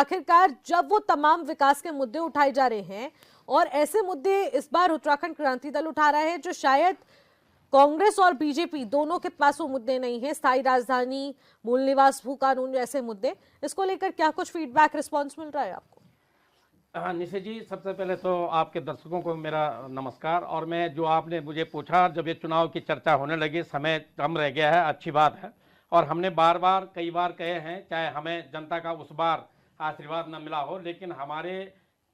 आखिरकार जब वो तमाम विकास के मुद्दे उठाए जा रहे हैं, और ऐसे मुद्दे इस बार उत्तराखंड क्रांति दल उठा रहा है जो शायद कांग्रेस और बीजेपी दोनों के पास वो मुद्दे नहीं है, स्थायी राजधानी, मूल निवास भू कानून जैसे मुद्दे, इसको लेकर क्या कुछ फीडबैक रिस्पॉन्स मिल रहा है आपको? हाँ निशा जी, सबसे पहले तो आपके दर्शकों को मेरा नमस्कार। और मैं जो आपने मुझे पूछा, जब ये चुनाव की चर्चा होने लगी, समय कम रह गया है, अच्छी बात है। और हमने बार बार कई बार कहे हैं, चाहे हमें जनता का उस बार आशीर्वाद न मिला हो, लेकिन हमारे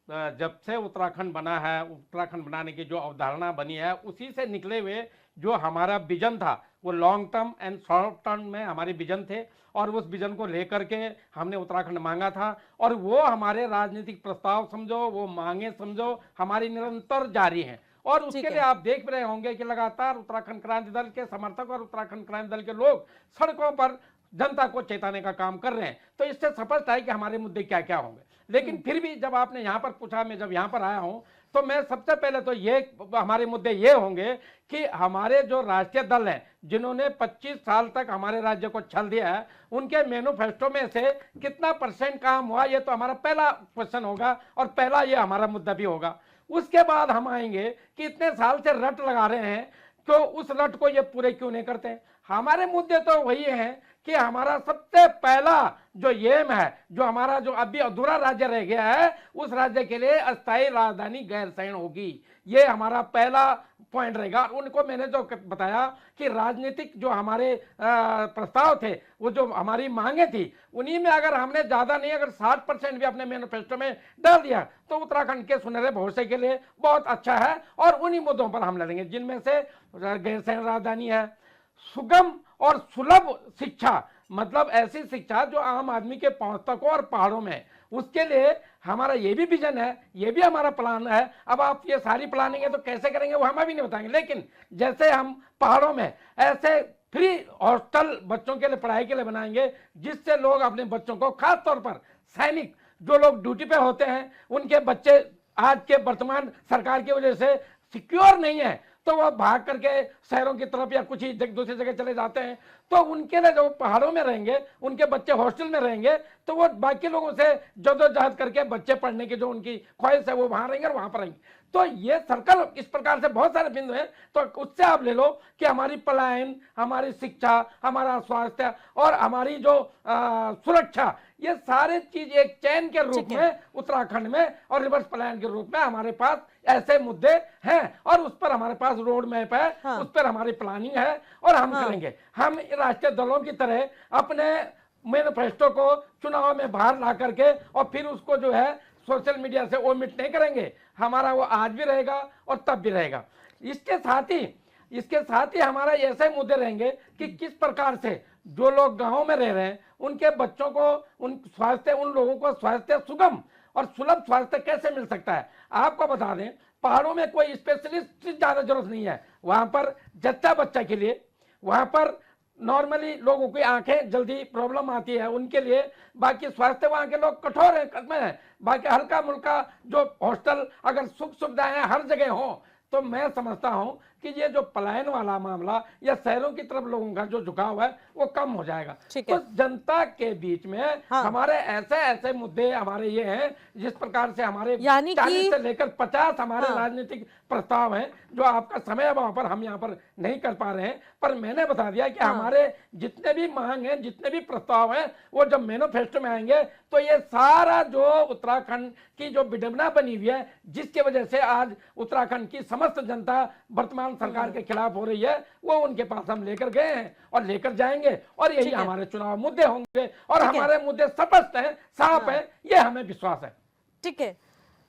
जब से उत्तराखंड बना है, उत्तराखंड बनाने की जो अवधारणा बनी है, उसी से निकले हुए जो हमारा विजन था, वो long term and short term में हमारे विजन थे। और उस विजन को लेकर के हमने उत्तराखंड मांगा था, और वो हमारे राजनीतिक प्रस्ताव समझो, वो मांगे समझो, हमारी निरंतर जारी हैं। और उसके लिए आप देख रहे होंगे कि लगातार उत्तराखंड क्रांति दल के समर्थक और उत्तराखंड क्रांति दल के लोग सड़कों पर जनता को चेताने का काम कर रहे हैं। तो इससे स्पष्ट है कि हमारे मुद्दे क्या क्या होंगे। लेकिन फिर भी जब आपने यहाँ पर पूछा, मैं जब यहाँ पर आया हूँ, तो मैं सबसे पहले तो ये हमारे मुद्दे ये होंगे कि हमारे जो राष्ट्रीय दल हैं, जिन्होंने 25 साल तक हमारे राज्य को छल दिया है, उनके मैनिफेस्टो में से कितना % काम हुआ, ये तो हमारा पहला क्वेश्चन होगा और पहला ये हमारा मुद्दा भी होगा। उसके बाद हम आएंगे कि इतने साल से रट लगा रहे हैं, तो उस रट को ये पूरे क्यों नहीं करते हैं। हमारे मुद्दे तो वही हैं कि हमारा सबसे पहला जो एम है, जो हमारा जो अभी अधूरा राज्य रह गया है, उस राज्य के लिए अस्थायी राजधानी गैरसैंण होगी। ये हमारा पहला पॉइंट रहेगा। उनको मैंने जो बताया कि राजनीतिक जो हमारे प्रस्ताव थे, वो जो हमारी मांगे थी, उन्हीं में अगर हमने ज्यादा नहीं, अगर 60% भी अपने मैनिफेस्टो में डाल दिया, तो उत्तराखंड के सुनहरे भविष्य के लिए बहुत अच्छा है। और उन्हीं मुद्दों पर हम लड़ेंगे, जिनमें से गैरसैंण राजधानी है, सुगम और सुलभ शिक्षा, मतलब ऐसी शिक्षा जो आम आदमी के पहुंच तक हो और पहाड़ों में, उसके लिए हमारा ये भी विजन है, ये भी हमारा प्लान है। अब आप ये सारी प्लानिंग है तो कैसे करेंगे वो हम अभी नहीं बताएंगे, लेकिन जैसे हम पहाड़ों में ऐसे फ्री हॉस्टल बच्चों के लिए, पढ़ाई के लिए बनाएंगे, जिससे लोग अपने बच्चों को, खास तौर पर सैनिक जो लोग ड्यूटी पे होते हैं, उनके बच्चे आज के वर्तमान सरकार की वजह से सिक्योर नहीं है, तो वह भाग करके शहरों की तरफ या कुछ ही दूसरी जगह चले जाते हैं। तो उनके लिए जो पहाड़ों में रहेंगे, उनके बच्चे हॉस्टल में रहेंगे, तो वो बाकी लोगों से जदोजहद करके बच्चे पढ़ने की जो उनकी ख्वाहिश है, वो वहां रहेंगे और वहां पर रहेंगे। तो ये सर्कल इस प्रकार से बहुत सारे बिंदु हैं। तो उससे आप ले लो कि हमारी पलायन, हमारी शिक्षा, हमारा स्वास्थ्य और हमारी जो सुरक्षा, ये सारे चीज एक चैन के रूप में उत्तराखंड में और रिवर्स पलायन के रूप में हमारे पास ऐसे मुद्दे हैं। और उस पर हमारे पास रोड मैप है, हाँ। उस पर हमारी प्लानिंग है और हम करेंगे। हम राष्ट्रीय दलों की तरह अपने मैनिफेस्टो को चुनाव में बाहर ला करके और फिर उसको जो है सोशल मीडिया से ओमिट नहीं करेंगे। हमारा वो आज भी रहेगा और तब भी रहेगा। इसके साथ ही हमारा ऐसे मुद्दे रहेंगे कि किस प्रकार से जो लोग गांव में रह रहे हैं, उनके बच्चों को उन लोगों को स्वास्थ्य सुगम और सुलभ स्वास्थ्य कैसे मिल सकता है। आपको बता दें, पहाड़ों में कोई स्पेशलिस्ट की ज्यादा जरूरत नहीं है। वहां पर जच्चा बच्चा के लिए, वहां पर नॉर्मली लोगों की आंखें जल्दी प्रॉब्लम आती है उनके लिए, बाकी स्वास्थ्य वहां के लोग कठोर है। बाकी हल्का मुल्का जो हॉस्टल, अगर सुख सुविधाएं हर जगह हो, तो मैं समझता हूं कि ये जो पलायन वाला मामला या शहरों की तरफ लोगों का जो झुकाव है, वो कम हो जाएगा। तो जनता के बीच में हमारे ऐसे मुद्दे हमारे ये हैं, जिस प्रकार से हमारे 40 से लेकर 50 हमारे राजनीतिक प्रस्ताव हैं, जो आपका समय अभाव पर हम यहाँ पर नहीं कर पा रहे हैं। पर मैंने बता दिया कि हमारे जितने भी मांग हैं, जितने भी प्रस्ताव हैं, वो जब मैनिफेस्टो में आएंगे, तो ये सारा जो उत्तराखंड की जो विडंबना बनी हुई है, जिसकी वजह से आज उत्तराखंड की समस्त जनता वर्तमान सरकार के खिलाफ हो रही है, वो उनके पास हम लेकर गए हैं और लेकर जाएंगे। और यही हमारे चुनाव मुद्दे होंगे और हमारे मुद्दे स्पष्ट हैं, साफ है, ये हमें विश्वास है। ठीक है,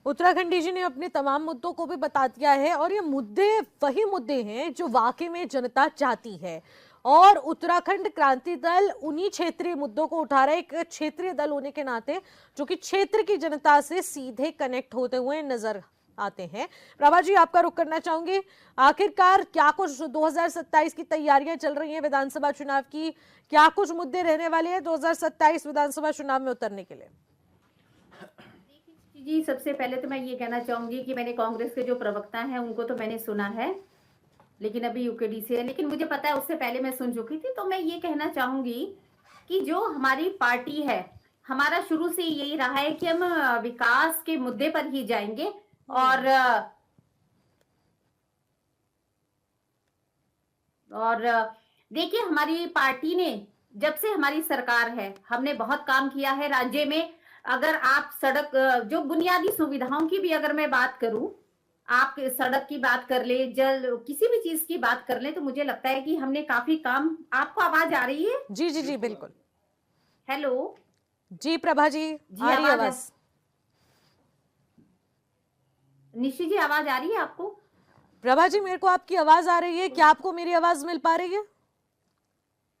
उत्तराखंडी जी ने अपने तमाम मुद्दों को भी बता दिया है, और ये मुद्दे वही मुद्दे हैं जो वाकई में जनता चाहती है। और उत्तराखंड क्रांति दल उन्हीं क्षेत्रीय मुद्दों को उठा रहा है, एक क्षेत्रीय दल होने के नाते, जो कि क्षेत्र की जनता से सीधे कनेक्ट होते हुए नजर आते हैं। प्रभा जी, आपका रुख करना चाहूंगी, आखिरकार क्या कुछ 2027 की तैयारियां चल रही हैं विधानसभा चुनाव की, क्या कुछ मुद्दे रहने वाले हैं 2027 विधानसभा चुनाव में उतरने के लिए? जी, सबसे पहले तो मैं ये कहना चाहूंगी कि मैंने कांग्रेस के जो प्रवक्ता हैं उनको तो मैंने सुना है, लेकिन अभी यूकेडी से है, लेकिन मुझे पता है उससे पहले मैं सुन चुकी थी। तो मैं ये कहना चाहूंगी कि जो हमारी पार्टी है, हमारा शुरू से यही रहा है कि हम विकास के मुद्दे पर ही जाएंगे। और देखिए, हमारी पार्टी ने जब से हमारी सरकार है, हमने बहुत काम किया है राज्य में। अगर आप सड़क जो बुनियादी सुविधाओं की भी अगर मैं बात करूं, आप सड़क की बात कर ले, जल, किसी भी चीज की बात कर ले, तो मुझे लगता है कि हमने काफी काम। आपको आवाज आ रही है? जी जी जी बिल्कुल। हेलो जी प्रभा जी, आ रही आवाज। निशी जी, आवाज आ रही है आपको? प्रभा जी, मेरे को आपकी आवाज आ रही है, क्या आपको मेरी आवाज मिल पा रही है?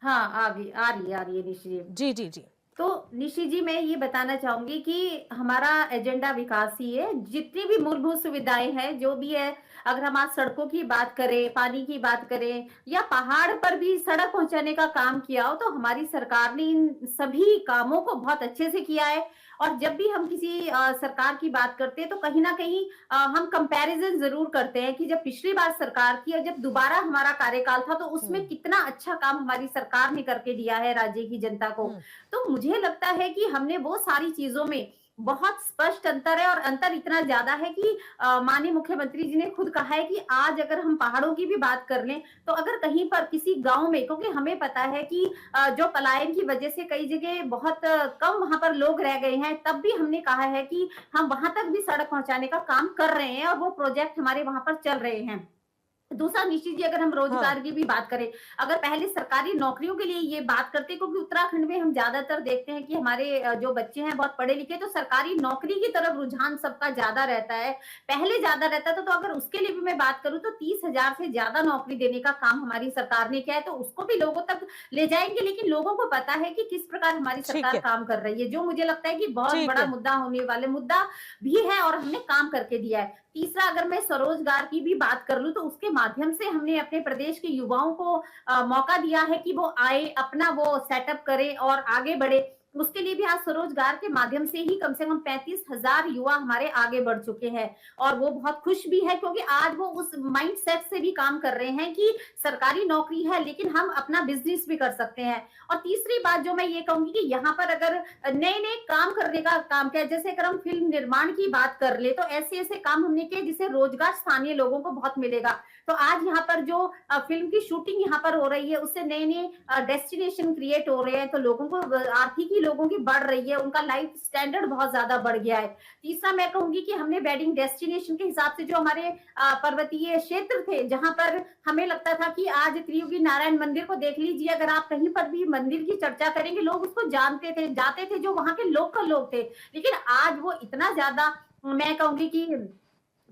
हाँ, आ रही है निशी जी। जी जी जी। तो निशी जी, मैं ये बताना चाहूंगी कि हमारा एजेंडा विकास ही है। जितनी भी मूलभूत सुविधाएं हैं, जो भी है, अगर हम आज सड़कों की बात करें, पानी की बात करें, या पहाड़ पर भी सड़क पहुंचाने का काम किया हो, तो हमारी सरकार ने इन सभी कामों को बहुत अच्छे से किया है। और जब भी हम किसी सरकार की बात करते हैं, तो कहीं ना कहीं हम कंपैरिजन जरूर करते हैं कि जब पिछली बार सरकार थी और जब दोबारा हमारा कार्यकाल था, तो उसमें कितना अच्छा काम हमारी सरकार ने करके दिया है राज्य की जनता को। तो मुझे लगता है कि हमने वो सारी चीजों में बहुत स्पष्ट अंतर है, और अंतर इतना ज्यादा है कि माननीय मुख्यमंत्री जी ने खुद कहा है कि आज अगर हम पहाड़ों की भी बात कर लें, तो अगर कहीं पर किसी गांव में, क्योंकि हमें पता है कि जो पलायन की वजह से कई जगह बहुत कम वहां पर लोग रह गए हैं, तब भी हमने कहा है कि हम वहां तक भी सड़क पहुंचाने का काम कर रहे हैं, और वो प्रोजेक्ट हमारे वहां पर चल रहे हैं। दूसरा निश्चित जी, अगर हम रोजगार की भी बात करें, अगर पहले सरकारी नौकरियों के लिए ये बात करते, क्योंकि उत्तराखंड में हम ज्यादातर देखते हैं कि हमारे जो बच्चे हैं बहुत पढ़े लिखे, तो सरकारी नौकरी की तरफ रुझान सबका ज्यादा रहता है, पहले ज्यादा रहता था। तो अगर उसके लिए भी मैं बात करूं, तो 30,000 से ज्यादा नौकरी देने का काम हमारी सरकार ने किया है, तो उसको भी लोगों तक ले जाएंगे। लेकिन लोगों को पता है कि किस प्रकार हमारी सरकार काम कर रही है, जो मुझे लगता है कि बहुत बड़ा मुद्दा होने वाले मुद्दा भी है, और हमने काम करके दिया है। तीसरा, अगर मैं स्वरोजगार की भी बात कर लूं, तो उसके माध्यम से हमने अपने प्रदेश के युवाओं को मौका दिया है कि वो आए, अपना वो सेटअप करें और आगे बढ़े। उसके लिए भी आज स्वरोजगार के माध्यम से ही कम से कम 35,000 युवा हमारे आगे बढ़ चुके हैं, और वो बहुत खुश भी है, क्योंकि आज वो उस माइंडसेट से भी काम कर रहे हैं कि सरकारी नौकरी है, लेकिन हम अपना बिजनेस भी कर सकते हैं। और तीसरी बात जो मैं ये कहूंगी कि यहाँ पर अगर नए नए काम करने का काम किया, जैसे अगर हम फिल्म निर्माण की बात कर ले, तो ऐसे ऐसे काम हमने किए जिससे रोजगार स्थानीय लोगों को बहुत मिलेगा। तो आज यहाँ पर जो फिल्म की शूटिंग यहाँ पर हो रही है, उससे नए नए डेस्टिनेशन क्रिएट हो रहे हैं, तो लोगों को आर्थिकी लोगों की बढ़ रही है, उनका लाइफ स्टैंडर्ड बहुत ज्यादा बढ़ गया है। तीसरा, मैं कहूंगी कि हमने वेडिंग डेस्टिनेशन के हिसाब से जो हमारे पर्वतीय क्षेत्र थे, जहां पर हमें लगता था कि आज त्रियुगी नारायण मंदिर को देख लीजिए, अगर आप कहीं पर भी मंदिर की चर्चा करेंगे, लोग उसको जानते थे, जाते थे, जो वहां के लोकल लोग थे। लेकिन आज वो इतना ज्यादा, मैं कहूंगी कि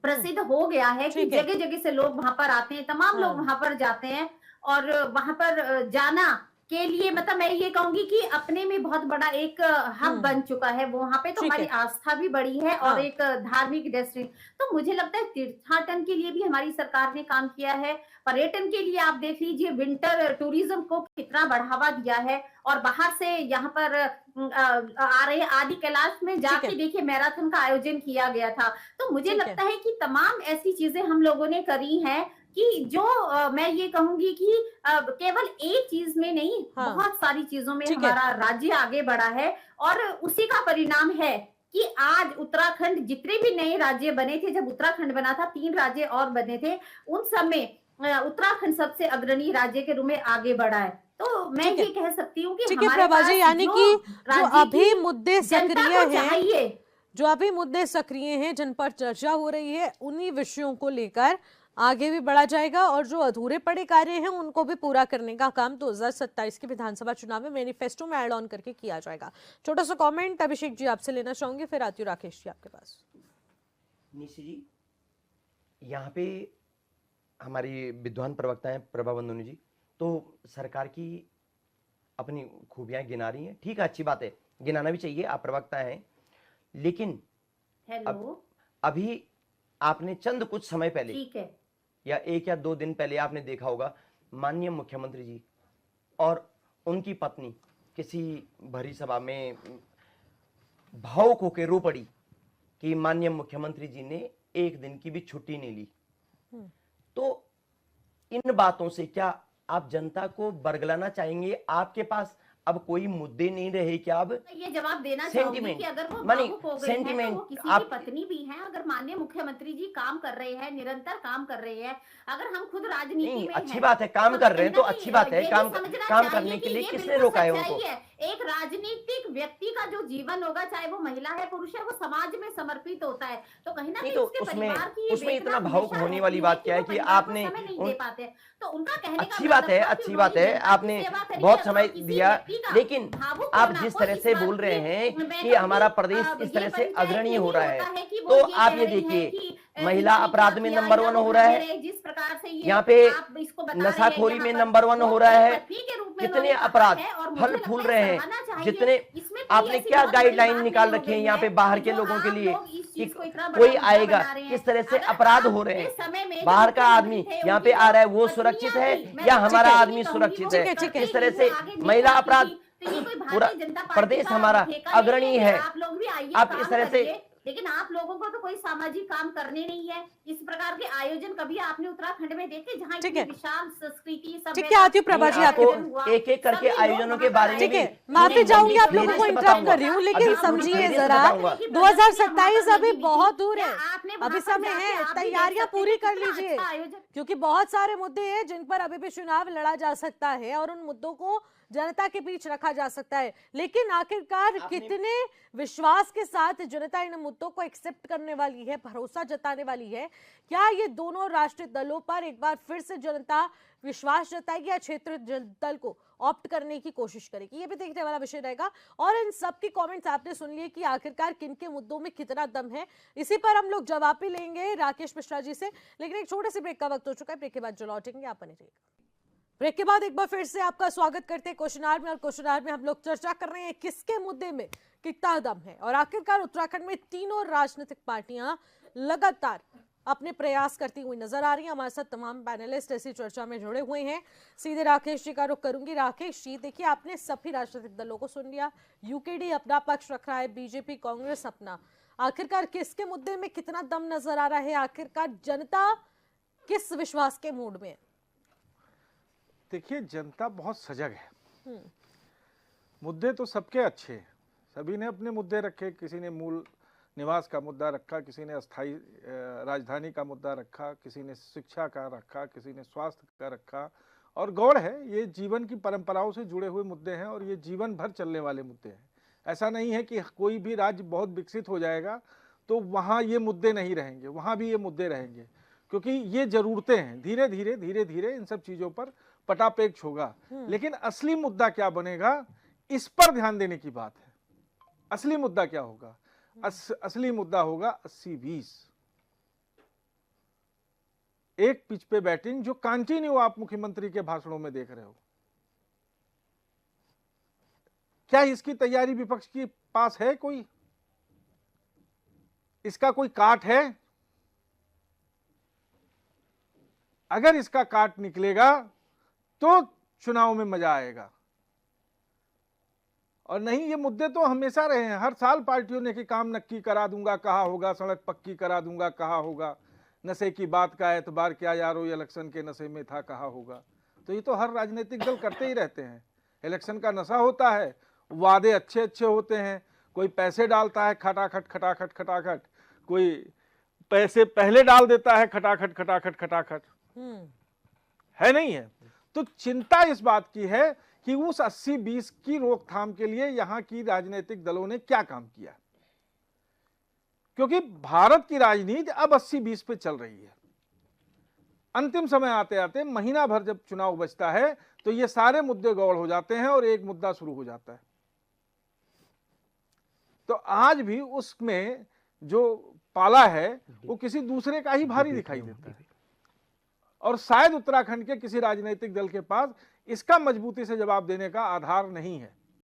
प्रसिद्ध हो गया है कि जगह जगह से लोग वहां पर आते हैं, तमाम लोग वहां पर जाते हैं, और वहां पर जाना के लिए, मतलब मैं ये कहूंगी कि अपने में बहुत बड़ा एक हब बन चुका है वो वहां पे। तो हमारी आस्था भी बढ़ी है, और एक धार्मिक डेस्टिनेशन। तो मुझे लगता है तीर्थाटन के लिए भी हमारी सरकार ने काम किया है। पर्यटन के लिए आप देख लीजिए, विंटर टूरिज्म को कितना बढ़ावा दिया है, और बाहर से यहाँ पर आ रहे आदि कैलाश में जाके देखिए मैराथन का आयोजन किया गया था। तो मुझे लगता है कि तमाम ऐसी चीजें हम लोगों ने करी हैं कि जो मैं ये कहूंगी कि केवल एक चीज में नहीं, बहुत सारी चीजों में हमारा राज्य आगे बढ़ा है, और उसी का परिणाम है कि आज उत्तराखंड, जितने भी नए राज्य बने थे, जब उत्तराखंड बना था 3 राज्य और बने थे, उन सब में उत्तराखंड सबसे अग्रणी राज्य के रूप में आगे बढ़ा है। तो मैं ये कह सकती हूँ कि हमारे पास यानी कि जो अभी मुद्दे सक्रिय हैं, जो अभी मुद्दे सक्रिय हैं, जिन पर चर्चा हो रही है, उन्हीं विषयों को लेकर आगे भी बढ़ा जाएगा, और जो अधूरे पड़े कार्य हैं उनको भी पूरा करने का काम 2027 के विधानसभा चुनाव में मैनिफेस्टो में ऐड ऑन करके किया जाएगा। छोटा सा कमेंट अभिषेक जी आपसे लेना चाहूंगी, फिर आती हूँ राकेश जी आपके पास। निशी जी, यहाँ पे हमारी विद्वान प्रवक्ता हैं प्रभा बंदोनी जी, तो सरकार की अपनी खूबियां गिना रही हैं, ठीक है, अच्छी बात है, गिनाना भी चाहिए, आप प्रवक्ता हैं। लेकिन अभी आपने चंद कुछ समय पहले, ठीक है, या 1 या 2 दिन पहले आपने देखा होगा, माननीय मुख्यमंत्री जी और उनकी पत्नी किसी भरी सभा में भावुक होकर रो पड़ी कि माननीय मुख्यमंत्री जी ने 1 दिन की भी छुट्टी नहीं ली। तो इन बातों से क्या आप जनता को बरगलाना चाहेंगे? आपके पास अब कोई मुद्दे नहीं रहे क्या? अब ये जवाब देना चाहूंगी सेंटिमेंट कि अगर वो मानी भावुक हो गए हैं तो सेंटिमेंट वो किसी आप की पत्नी भी हैं। अगर माननीय मुख्यमंत्री जी काम कर रहे हैं, निरंतर काम कर रहे हैं, अगर हम खुद राजनीति नहीं, में अच्छी हैं, बात है, काम तो कर रहे कहीं हैं तो ना अच्छी कहीं बात है। ये भी काम समझना काम चाहिए करने के कि लिए ये किसने बिल्कुल रोका है सच्चाई उनको? है। एक राजनीतिक व्यक्ति का जो जीवन होगा, चाहे वो महिला है पुरुष है, वो समाज में समर्पित होता है। तो कहीं ना नहीं कहीं तो उसके उसमें परिवार की ये उसमें इतना वेदना भावुक हमेशा होने वाली रहती है बात कि क्या वो है कि परिवार को आपने समय नहीं उन दे पाते। तो उनका कहने का अच्छी बात है, मतलब था कि अच्छी उन्होंने बात है, जनता की आपने सेवा करी बहुत है। समय किसी दिया, व्यक्ति का लेकिन भावुक आप होना जिस कोई तरह इस से बात बोल रहे की हैं मैं कि कहूंगी हमारा प्रदेश इस ये तरह से परिचय अग्रणी नहीं हो रहा है, होता है कि वो तो ये आप कह ये रही हैं देखिए कि महिला इन्होंने अपराध क्या में किया नंबर या 1 हो वो रहा कह है, रहे हैं, जिस प्रकार से ये यहाँ पे आप इसको बता रहे हैं नशाखोरी में यहाँ नंबर पर 1 वो हो रहा है, पत्नी के रूप में कितने उन्होंने कहा अपराध है और मुझे फल लगता फूल है रहे हैं, सराहना चाहिए। जितने इसमें कोई आपने ऐसी क्या बहुत बड़ी गाइडलाइन बात निकाल नहीं हो रखी है गई यहाँ पे है बाहर कि के जो लोगों के आप लिए लोग इस कि चीज को इतना बड़ा कोई मुद्दा आएगा, बना रहे हैं। किस तरह से अगर अपराध हो रहे आपके हैं, समय में जो बाहर का आदमी मुख्यमंत्री थे, यहाँ उनकी पे आ रहा है, जो वो सुरक्षित पत्नियां है थी, मैं या तो हमारा ये आदमी नहीं कहूंगी सुरक्षित वो है? ठीक है। इस तरह वो से आगे नहीं महिला जाती अपराध थी। तो ये कोई पूरा भारतीय जनता पार्टी प्रदेश का हमारा ठेका नहीं अग्रणी कि है। आप लोग भी आइए आप काम इस तरह से करिए, लेकिन आप लोगों को तो कोई सामाजिक काम करने नहीं है। इस प्रकार के आयोजन कभी आपने उत्तराखंड में देखे जहाँ ठीक इतनी है। विशाल संस्कृति ठीक है, आती हूँ प्रभा जी आपके आयोजन पास। हुआ, एक एक करके सभी लोग आयोजनों के वहाँ बारे पर में ठीक भी है, माफी चाहूंगी आप लोगों को लिस्ट इंटरप्ट बताऊंगा। कर रही हूँ, अभी लेकिन पूरी समझिए लिस्ट जरा, बताऊंगा। 2027 अभी बहुत दूर है, आपने अभी समय है, तैयारियां पूरी कर लीजिए, क्योंकि बहुत सारे मुद्दे हैं जिन पर अभी भी चुनाव लड़ा जा सकता है और उन मुद्दों को जनता के बीच रखा जा सकता है। लेकिन आखिरकार कितने विश्वास के साथ जनता इन मुद्दों को एक्सेप्ट करने वाली है, भरोसा जताने वाली है? क्या ये दोनों राष्ट्रीय दलों पर एक बार फिर से जनता विश्वास जताएगी या क्षेत्रीय दल को ऑप्ट करने की कोशिश करेगी? ये भी देखने वाला विषय रहेगा। और इन सब की कमेंट्स आपने सुन लिए कि आखिरकार किन के मुद्दों में कितना दम है, इसी पर हम लोग जवाब भी लेंगे राकेश मिश्रा जी से। लेकिन एक छोटे से ब्रेक का वक्त हो चुका है, ब्रेक के बाद जो लौटेंगे आप बने रहिएगा। ब्रेक के बाद एक बार फिर से आपका स्वागत करते हैं क्वेश्चन आवर में, और क्वेश्चन आवर में हम लोग चर्चा कर रहे हैं किसके मुद्दे में कितना दम है। और आखिरकार उत्तराखंड में तीनों राजनीतिक पार्टियां लगातार अपने प्रयास करती हुई नजर आ रही हैं। हमारे साथ तमाम पैनलिस्ट ऐसी चर्चा में जुड़े हुए हैं। सीधे राकेश जी का रुख करूंगी। राकेश जी, देखिए आपने सभी राजनीतिक दलों को सुन लिया, यूकेडी अपना पक्ष रख रहा है, बीजेपी कांग्रेस अपना। आखिरकार किसके मुद्दे में कितना दम नजर आ रहा है? आखिरकार जनता किस विश्वास के मूड में है? देखिए, जनता बहुत सजग है। मुद्दे तो सबके अच्छे हैं, सभी ने अपने मुद्दे रखे। किसी ने मूल निवास का मुद्दा रखा, किसी ने अस्थाई राजधानी का मुद्दा रखा, किसी ने शिक्षा का रखा, किसी ने स्वास्थ्य का रखा। और गौर है, ये जीवन की परंपराओं से जुड़े हुए मुद्दे हैं और ये जीवन भर चलने वाले मुद्दे हैं। ऐसा नहीं है कि कोई भी राज्य बहुत विकसित हो जाएगा तो वहाँ ये मुद्दे नहीं रहेंगे, वहाँ भी ये मुद्दे रहेंगे, क्योंकि ये जरूरतें हैं। धीरे धीरे इन सब चीज़ों पर पटापेक्ष होगा। लेकिन असली मुद्दा क्या बनेगा, इस पर ध्यान देने की बात है। असली मुद्दा क्या होगा? असली मुद्दा होगा 80-20, एक पिच पे बैटिंग, जो कंटिन्यू आप मुख्यमंत्री के भाषणों में देख रहे हो। क्या इसकी तैयारी विपक्ष के पास है? कोई इसका कोई काट है? अगर इसका काट निकलेगा तो चुनाव में मजा आएगा, और नहीं, ये मुद्दे तो हमेशा रहे हैं। हर साल पार्टियों ने कि काम नक्की करा दूंगा, कहा होगा, सड़क पक्की करा दूंगा, कहा होगा, नशे की बात का एतबार क्या यारो, इलेक्शन के नशे में था, कहा होगा। तो ये तो हर राजनीतिक दल करते ही रहते हैं। इलेक्शन का नशा होता है, वादे अच्छे अच्छे होते हैं, कोई पैसे डालता है खटाखट खटाखट खटाखट, कोई पैसे पहले डाल देता है खटाखट खटाखट खटाखट, है नहीं है? तो चिंता इस बात की है कि उस 80-20 की रोकथाम के लिए यहां की राजनीतिक दलों ने क्या काम किया, क्योंकि भारत की राजनीति अब 80-20 पे चल रही है। अंतिम समय आते आते महीना भर जब चुनाव बचता है तो ये सारे मुद्दे गौड़ हो जाते हैं और एक मुद्दा शुरू हो जाता है। तो आज भी उसमें जो पाला है वो किसी दूसरे का ही भारी दिखाई देता है, और शायद उत्तराखंड के किसी राजनीतिक दल के पास इसका मजबूती से जवाब देने का आधार नहीं है।